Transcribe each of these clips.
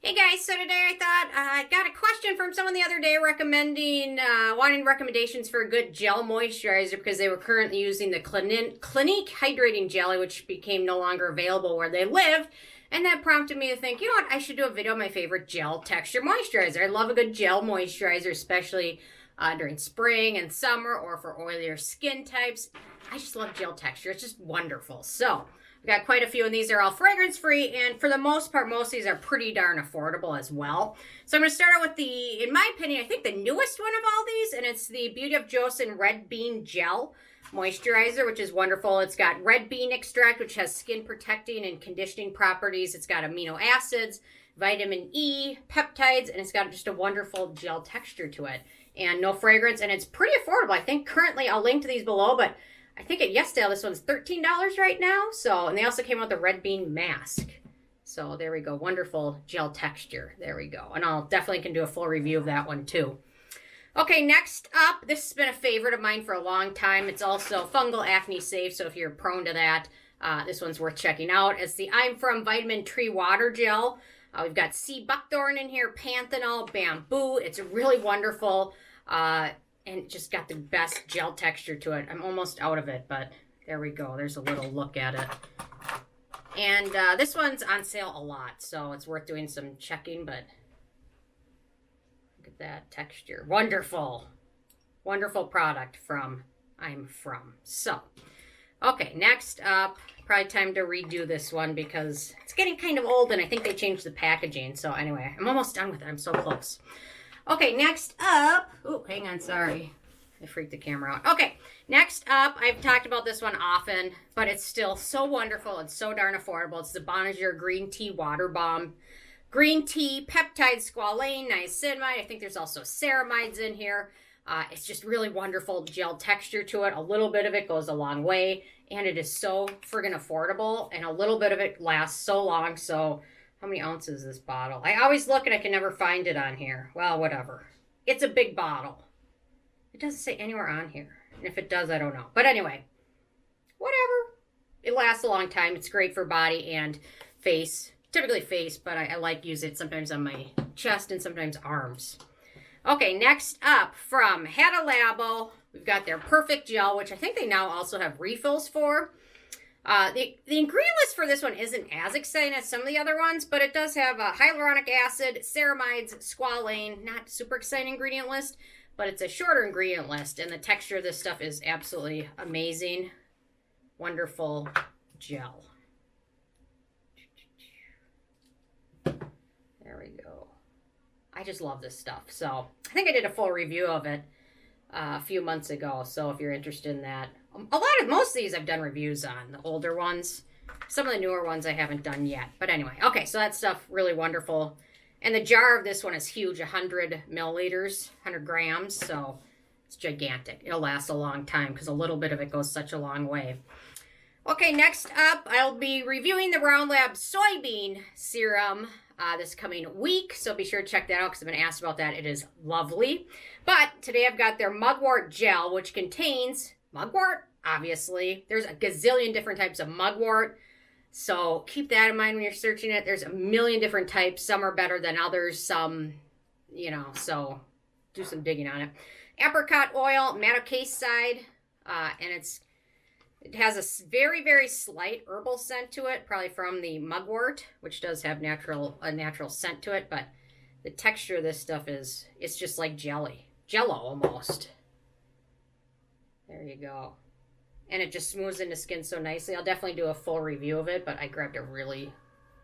Hey guys, so today I thought I got a question from someone the other day wanting recommendations for a good gel moisturizer because they were currently using the Clinique Hydrating Jelly, which became no longer available where they live. And that prompted me to think, you know what, I should do a video of my favorite gel texture moisturizer. I love a good gel moisturizer, especially during spring and summer or for oilier skin types. I just love gel texture. It's just wonderful. So we got quite a few, and these are all fragrance-free, and for the most part, most of these are pretty darn affordable as well. So I'm going to start out with the, in my opinion, I think the newest one of all these, and it's the Beauty of Joseon Red Bean Gel Moisturizer, which is wonderful. It's got red bean extract, which has skin protecting and conditioning properties. It's got amino acids, vitamin E, peptides, and it's got just a wonderful gel texture to it. And no fragrance, and it's pretty affordable. I think currently, I'll link to these below, but I think at YesStyle, this one's $13 right now. So, and they also came out with the red bean mask. So there we go. Wonderful gel texture. There we go. And I'll definitely can do a full review of that one too. Okay, next up, this has been a favorite of mine for a long time. It's also fungal acne safe. So if you're prone to that, this one's worth checking out. It's the I'm From Vitamin Tree Water Gel. We've got sea buckthorn in here, panthenol, bamboo. It's really wonderful. And it just got the best gel texture to it. I'm almost out of it, but there we go. There's a little look at it. And this one's on sale a lot, so it's worth doing some checking, but look at that texture. Wonderful. Wonderful product from I'm From. So, okay, next up, probably time to redo this one because it's getting kind of old, and I think they changed the packaging. So anyway, I'm almost done with it. I'm so close. Okay, next up, oh, hang on, sorry. I freaked the camera out. Okay, next up, I've talked about this one often, but it's still so wonderful and so darn affordable. It's the Bonajour Green Tea Water Bomb. Green tea, peptides, squalane, niacinamide. I think there's also ceramides in here. It's just really wonderful gel texture to it. A little bit of it goes a long way, and it is so friggin' affordable, and a little bit of it lasts so long, so how many ounces is this bottle? I always look and I can never find it on here. Well, whatever. It's a big bottle. It doesn't say anywhere on here. And if it does, I don't know. But anyway, whatever. It lasts a long time. It's great for body and face. Typically face, but I like use it sometimes on my chest and sometimes arms. Okay, next up from Hada Labo, we've got their Perfect Gel, which I think they now also have refills for. The ingredient list for this one isn't as exciting as some of the other ones, but it does have hyaluronic acid, ceramides, squalane. Not super exciting ingredient list, but it's a shorter ingredient list, and the texture of this stuff is absolutely amazing. Wonderful gel. There we go. I just love this stuff. So I think I did a full review of it a few months ago, so if you're interested in that. Most of these I've done reviews on, the older ones. Some of the newer ones I haven't done yet. But anyway, okay, so that stuff really wonderful. And the jar of this one is huge, 100 milliliters, 100 grams, so it's gigantic. It'll last a long time because a little bit of it goes such a long way. Okay, next up, I'll be reviewing the Round Lab Soybean Serum this coming week, so be sure to check that out because I've been asked about that. It is lovely. But today I've got their Mugwort Gel, which contains mugwort, obviously. There's a gazillion different types of mugwort, so keep that in mind when you're searching it. There's a million different types. Some are better than others. Some, you know, so do some digging on it. Apricot oil, Madecassoside, and it has a very, very slight herbal scent to it, probably from the mugwort, which does have a natural scent to it, but the texture of this stuff it's just like jello almost. There you go. And it just smooths into skin so nicely. I'll definitely do a full review of it, but I grabbed a really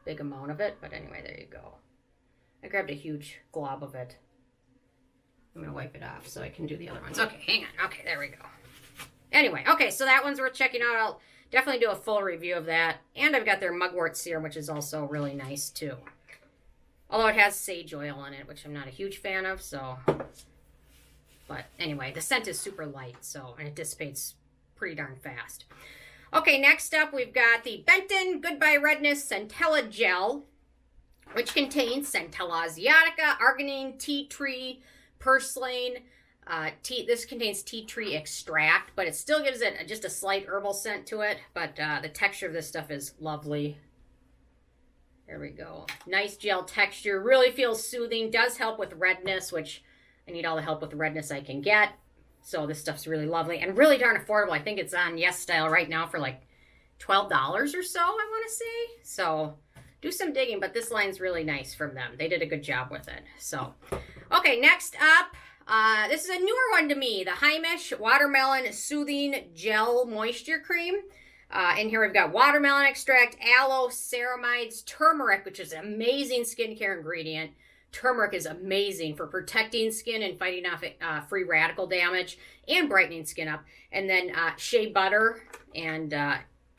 big amount of it. But anyway, there you go. I grabbed a huge glob of it. I'm going to wipe it off so I can do the other ones. Okay, hang on. Okay, there we go. Anyway, okay, so that one's worth checking out. I'll definitely do a full review of that. And I've got their Mugwort Serum, which is also really nice, too. Although it has sage oil in it, which I'm not a huge fan of, so... But anyway, the scent is super light, and it dissipates pretty darn fast. Okay, next up, we've got the Benton Goodbye Redness Centella Gel, which contains Centella asiatica, Arginine, tea tree, Purslane. This contains tea tree extract, but it still gives it just a slight herbal scent to it. But the texture of this stuff is lovely. There we go. Nice gel texture. Really feels soothing. Does help with redness, which I need all the help with redness I can get. So this stuff's really lovely and really darn affordable. I think it's on Yes Style right now for like $12 or so, I want to say. So do some digging, but this line's really nice from them. They did a good job with it. So, okay, next up, this is a newer one to me. The Heimish Watermelon Soothing Gel Moisture Cream. In here we've got watermelon extract, aloe, ceramides, turmeric, which is an amazing skincare ingredient. Turmeric is amazing for protecting skin and fighting off free radical damage and brightening skin up. And then shea butter, and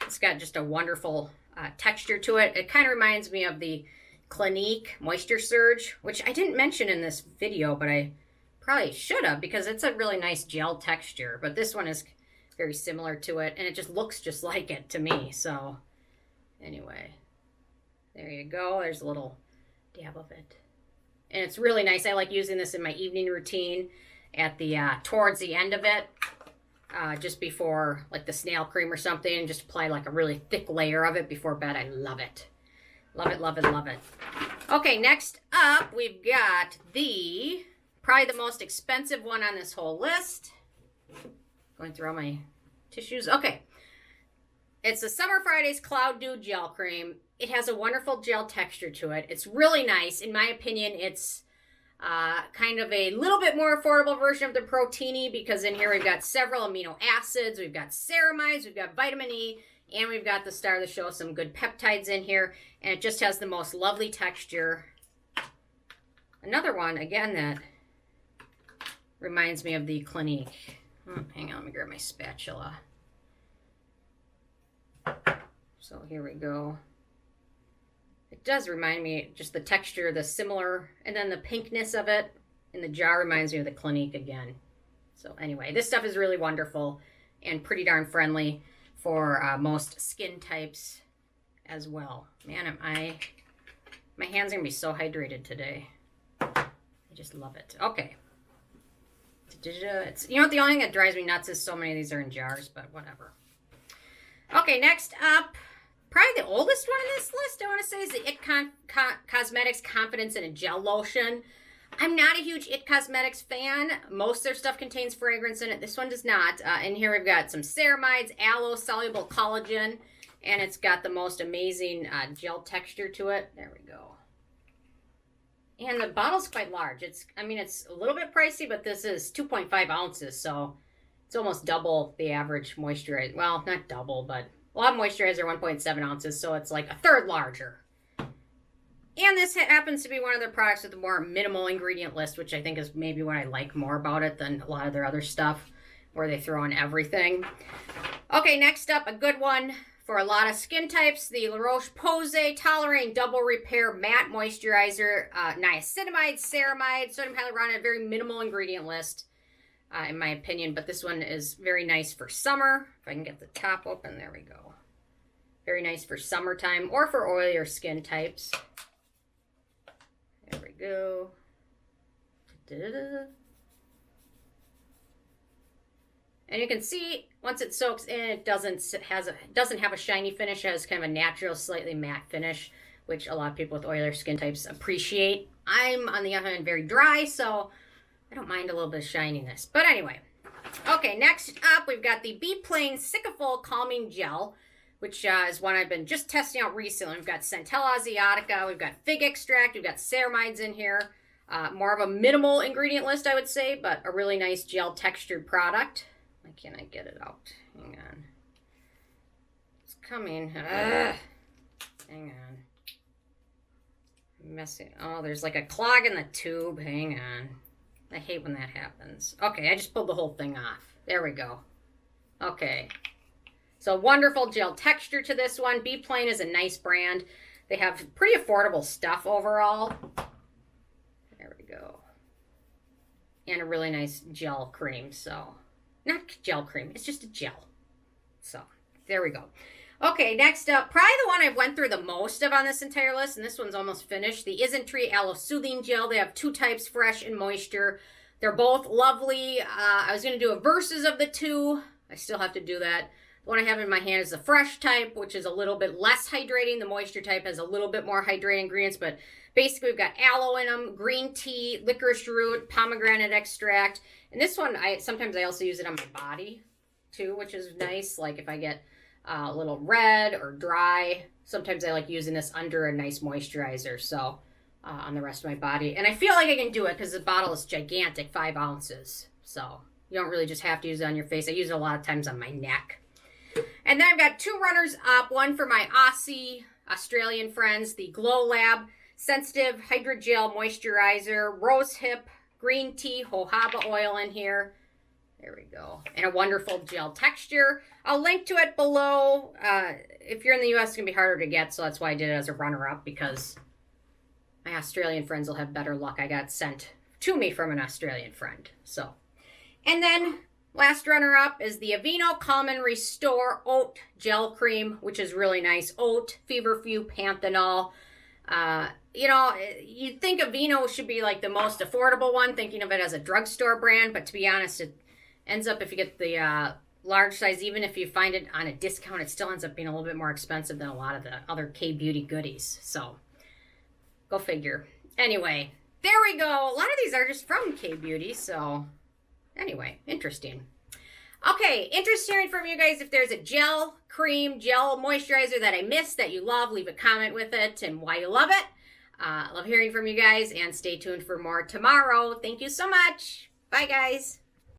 it's got just a wonderful texture to it. It kind of reminds me of the Clinique Moisture Surge, which I didn't mention in this video, but I probably should have because it's a really nice gel texture. But this one is very similar to it, and it just looks just like it to me. So anyway, there you go. There's a little dab of it. And it's really nice. I like using this in my evening routine at the towards the end of it, just before like the snail cream or something, and just apply like a really thick layer of it before bed. I love it. Love it, love it, love it. Okay, next up we've got probably the most expensive one on this whole list. Going through all my tissues. Okay. It's the Summer Fridays Cloud Dew Gel Cream. It has a wonderful gel texture to it. It's really nice. In my opinion, it's kind of a little bit more affordable version of the Protini because in here we've got several amino acids, we've got ceramides, we've got vitamin E, and we've got the star of the show, some good peptides in here, and it just has the most lovely texture. Another one, again, that reminds me of the Clinique. Hang on, let me grab my spatula. So here we go. It does remind me, just the texture, the similar, and then the pinkness of it in the jar reminds me of the Clinique again. So anyway, this stuff is really wonderful and pretty darn friendly for most skin types as well. Man, my hands are gonna be so hydrated today. I just love it. Okay. It's, you know what, the only thing that drives me nuts is so many of these are in jars, but whatever. Okay, next up, probably the oldest one on this list, I want to say, is the It Cosmetics Confidence in a Gel Lotion. I'm not a huge It Cosmetics fan. Most of their stuff contains fragrance in it. This one does not. In here we've got some ceramides, aloe, soluble collagen, and it's got the most amazing gel texture to it. There we go. And the bottle's quite large. It's a little bit pricey, but this is 2.5 ounces, so it's almost double the average moisturizer. Well, not double, but a lot of moisturizer are 1.7 ounces, so it's like a third larger. And this happens to be one of their products with a more minimal ingredient list, which I think is maybe what I like more about it than a lot of their other stuff, where they throw in everything. Okay, next up, a good one for a lot of skin types, the Roche Posay Toleraine Double Repair Matte Moisturizer, Niacinamide, Ceramide, Sodium Hyaluronic, very minimal ingredient list, in my opinion, but this one is very nice for summer. If I can get the top open, there we go. Very nice for summertime or for oilier skin types. There we go. Da-da-da. And you can see once it soaks in, it doesn't have a shiny finish. It has kind of a natural, slightly matte finish, which a lot of people with oilier skin types appreciate. I'm, on the other hand, very dry, so I don't mind a little bit of shininess. But anyway, okay, next up we've got the Be Plain Cicafull Calming Gel, which is one I've been just testing out recently. We've got Centella asiatica, we've got fig extract, we've got ceramides in here. More of a minimal ingredient list, I would say, but a really nice gel textured product. Why can't I get it out? Hang on. It's coming. Hang on. Messy. Oh, there's like a clog in the tube. Hang on. I hate when that happens. Okay, I just pulled the whole thing off. There we go. Okay. So wonderful gel texture to this one. Be Plain is a nice brand. They have pretty affordable stuff overall. There we go. And a really nice gel cream, so... Not gel cream, it's just a gel. So, there we go. Okay, next up, probably the one I went through the most of on this entire list, and this one's almost finished, the Isnt Tree Owl Soothing Gel. They have two types, fresh and moisture. They're both lovely. I was going to do a versus of the two. I still have to do that. The one I have in my hand is the fresh type, which is a little bit less hydrating. The moisture type has a little bit more hydrating ingredients, but basically we've got aloe in them, green tea, licorice root, pomegranate extract. And this one, sometimes I also use it on my body too, which is nice. Like if I get a little red or dry, sometimes I like using this under a nice moisturizer. So on the rest of my body. And I feel like I can do it because the bottle is gigantic, 5 ounces. So you don't really just have to use it on your face. I use it a lot of times on my neck. And then I've got 2 runners up. One for my Aussie Australian friends, the Glow Lab Sensitive Hydrogel Moisturizer, Rose Hip, Green Tea, Jojoba Oil in here. There we go. And a wonderful gel texture. I'll link to it below. If you're in the US, it's going to be harder to get, so that's why I did it as a runner-up, because my Australian friends will have better luck. I got sent to me from an Australian friend. So, and then last runner-up is the Amino Calm and Restore Oat Gel Cream, which is really nice. Oat, feverfew, panthenol. You know, you'd think Aveeno should be like the most affordable one, thinking of it as a drugstore brand, but to be honest, it ends up, if you get the large size, even if you find it on a discount, it still ends up being a little bit more expensive than a lot of the other K-beauty goodies. So, go figure. Anyway, there we go. A lot of these are just from K-beauty, so anyway, interesting. Okay, interested hearing from you guys. If there's a gel, cream, gel, moisturizer that I missed that you love, leave a comment with it and why you love it. Love hearing from you guys, and stay tuned for more tomorrow. Thank you so much. Bye, guys.